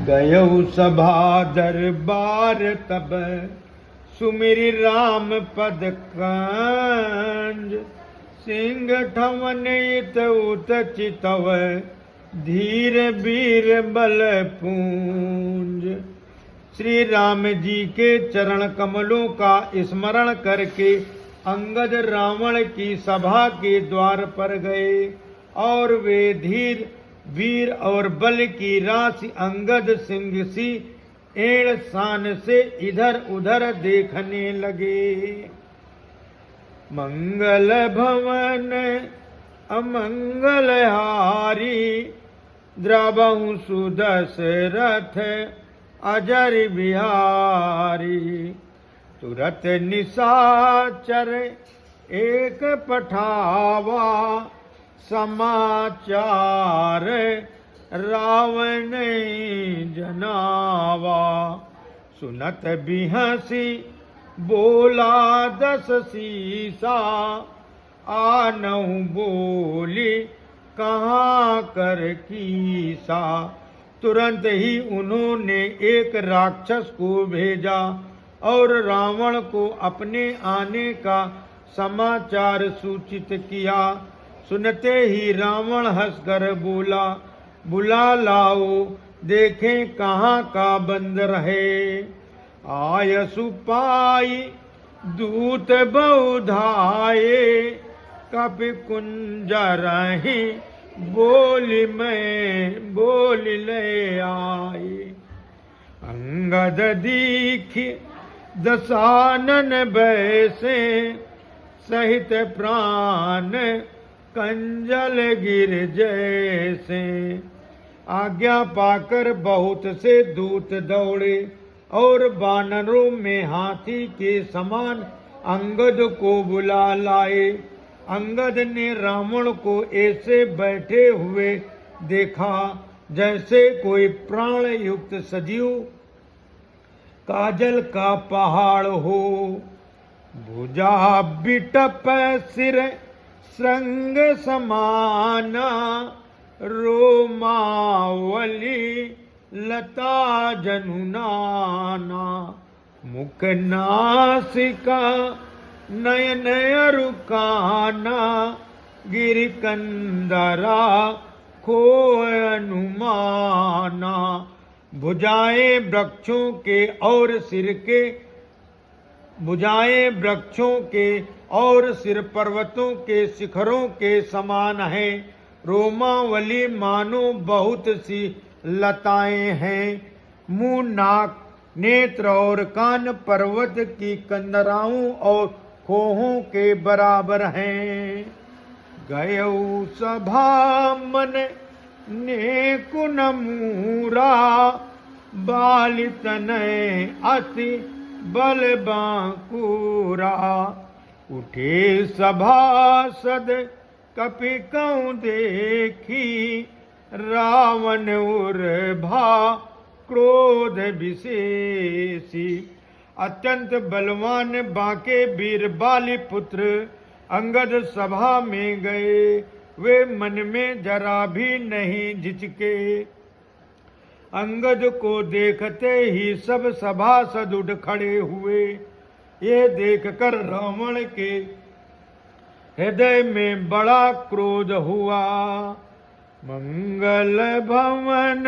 गयऊ सभा दरबार तब सुमिरि राम पद कंज। सिंह ठवन इत उत चितव धीर वीर बल पूंज। श्री राम जी के चरण कमलों का स्मरण करके अंगद रावण की सभा के द्वार पर गए और वे धीर वीर और बल की राशि अंगद सिंह सी एड़ शान से इधर उधर देखने लगे। मंगल भवन अमंगल हारी द्रवहु सुदशरथ अजर बिहारी। तुरत निशाचर एक पठावा समाचार रावण जनावा। सुनत बिहसी बोला दस सीसा आनहु बोली कहाँ कर कीसा। तुरंत ही उन्होंने एक राक्षस को भेजा और रावण को अपने आने का समाचार सूचित किया। सुनते ही रावण हंसकर बोला, बुला लाओ देखें कहाँ का बंदर है। आयसु पाई दूत बहुधाये कपि कुंजरहि बोली मैं बोली ले आई। अंगद दीखि दसानन बैसे सहित प्राण कंजल गिर जैसे। आज्ञा पाकर बहुत से दूत दौड़े और वानरों में हाथी के समान अंगद को बुला लाए। अंगद ने रावण को ऐसे बैठे हुए देखा जैसे कोई प्राण युक्त सजीव काजल का पहाड़ हो। भुजा बिटप सिर श्रृंग समाना रोमावली लता जनुनाना। मुख नासिका नयन रुकाना गिर कंदरा खो अनुमाना। भुजाएं वृक्षों के और सिर के भुजाएं वृक्षों के और सिर पर्वतों के शिखरों के समान है। रोमावली मानो बहुत सी लताएं हैं। मुंह नाक नेत्र और कान पर्वत की कंदराओं और खोहों के बराबर हैं। गयऊ सभा मन ने कुन मूरा बाल तनय अति बल बांकुरा। उठे सभासद कपि कऊं देखी रावण उर्भा क्रोध विशेषी। अत्यंत बलवान बांके वीर बाली पुत्र अंगद सभा में गए। वे मन में जरा भी नहीं झिझके। अंगद को देखते ही सब सभासद उठ खड़े हुए। ये देखकर रावण के हृदय में बड़ा क्रोध हुआ। मंगल भवन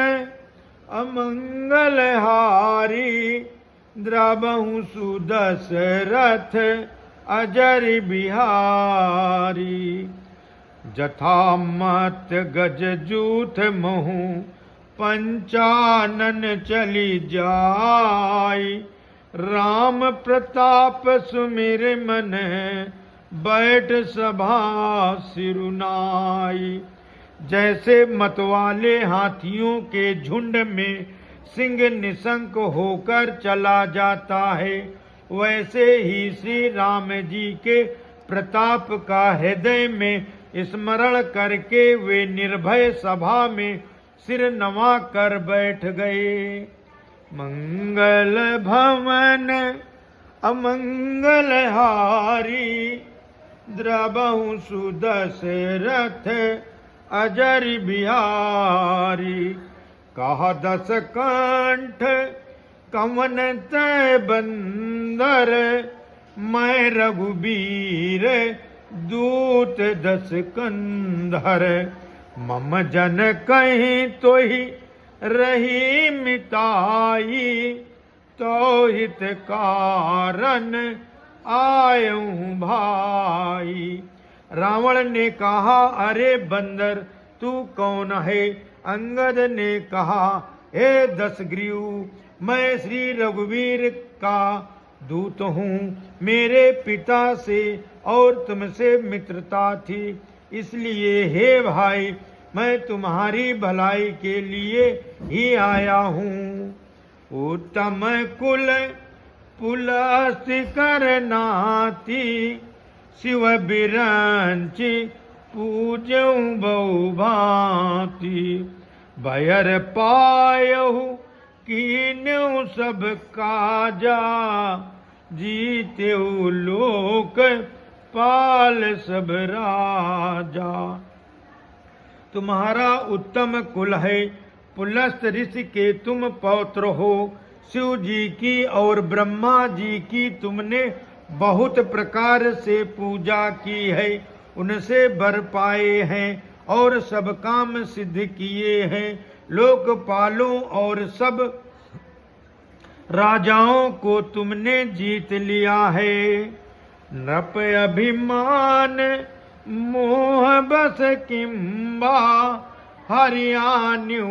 अमंगल हारी द्रवहु सुदशरथ अजर बिहारी। जथा मत गज जूथ महु पंचानन चली जाई। राम प्रताप सुमिर मन बैठ सभा सिरुनाई। जैसे मतवाले हाथियों के झुंड में सिंह निशंक होकर चला जाता है, वैसे ही श्री राम जी के प्रताप का हृदय में स्मरण करके वे निर्भय सभा में सिर नवा कर बैठ गए। मंगल भवन अमंगल हारी द्रवहु सुदशरथ अजर बिहारी। कहा दस कंठ कवन तय बंदर, मैं रघुबीर दूत दस कंधर। मम जन कहीं तो ही रही मिताई, तो हित कारण आयूं भाई। रावण ने कहा, अरे बंदर तू कौन है? अंगद ने कहा, हे दशग्रीव, मैं श्री रघुवीर का दूत हूँ। मेरे पिता से और तुमसे मित्रता थी, इसलिए हे भाई मैं तुम्हारी भलाई के लिए ही आया हूँ। उत्तम कुल पुलस्त्य करनाती, शिव बिरंचि पूजऊं बहु भांति। भयर पायहु कीन्यु सब काजा, जीत्यु लोक पाल सब राजा। तुम्हारा उत्तम कुल है, पुलस्त ऋषि के तुम पौत्र हो। शिव जी की और ब्रह्मा जी की तुमने बहुत प्रकार से पूजा की है, उनसे वर पाए हैं और सब काम सिद्ध किए हैं। लोकपालों और सब राजाओं को तुमने जीत लिया है। नृप अभिमान मोह बस किंबा, हरियाण्यु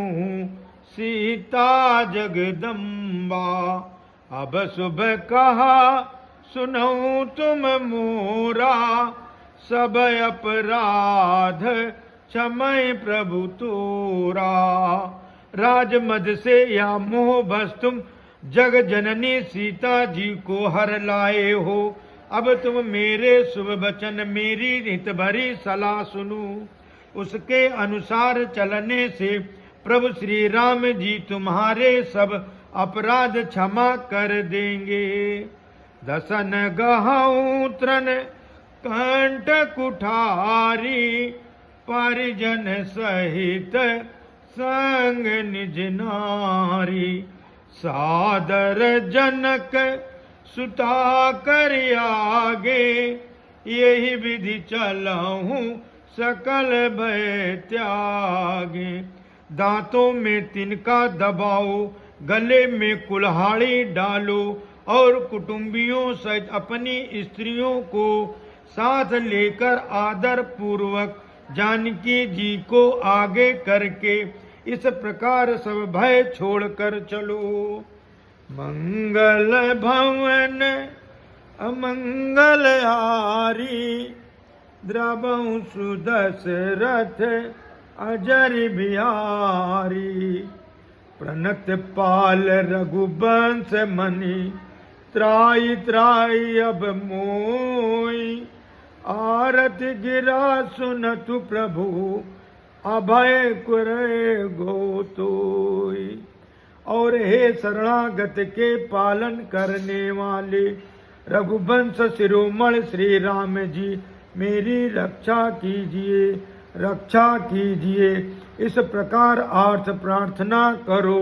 सीता जगदम्बा। अब शुभ कहा सुनो तुम मोरा, सब अपराध क्षमय प्रभु तोरा। राजमद से या मोह बस तुम जग जननी सीता जी को हर लाए हो। अब तुम मेरे शुभ वचन, मेरी हित भरी सलाह सुनो। उसके अनुसार चलने से प्रभु श्री राम जी तुम्हारे सब अपराध क्षमा कर देंगे। दसन गहऊ तृण कंठ कुठारी, परिजन सहित संग निज नारी। सादर जनक सुता कर आगे, यही विधि चलहूँ सकल भय त्यागे। दांतों में तिनका दबाओ, गले में कुल्हाड़ी डालो और कुटुंबियों सहित अपनी स्त्रियों को साथ लेकर आदर पूर्वक जानकी जी को आगे करके इस प्रकार सब भय छोड़कर चलो। मंगल भवन अमंगल हारी, द्रवहु सुदशरथ अजर बिहारी। प्रणत पाल रघुवंश मणि, त्राई त्राई अब मोई। आरत गिरा सुनतु प्रभु, अभय कुरे गोतोई। और हे शरणागत के पालन करने वाले रघुवंश शिरोमणि श्री राम जी, मेरी रक्षा कीजिए, रक्षा कीजिए। इस प्रकार आर्थ प्रार्थना करो।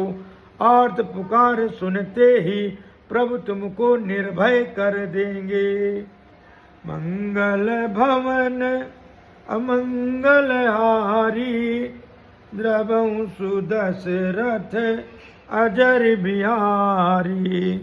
आर्थ पुकार सुनते ही प्रभु तुमको निर्भय कर देंगे। मंगल भवन अमंगल हारी, द्रवहु सुदशरथ अजर बिहारी।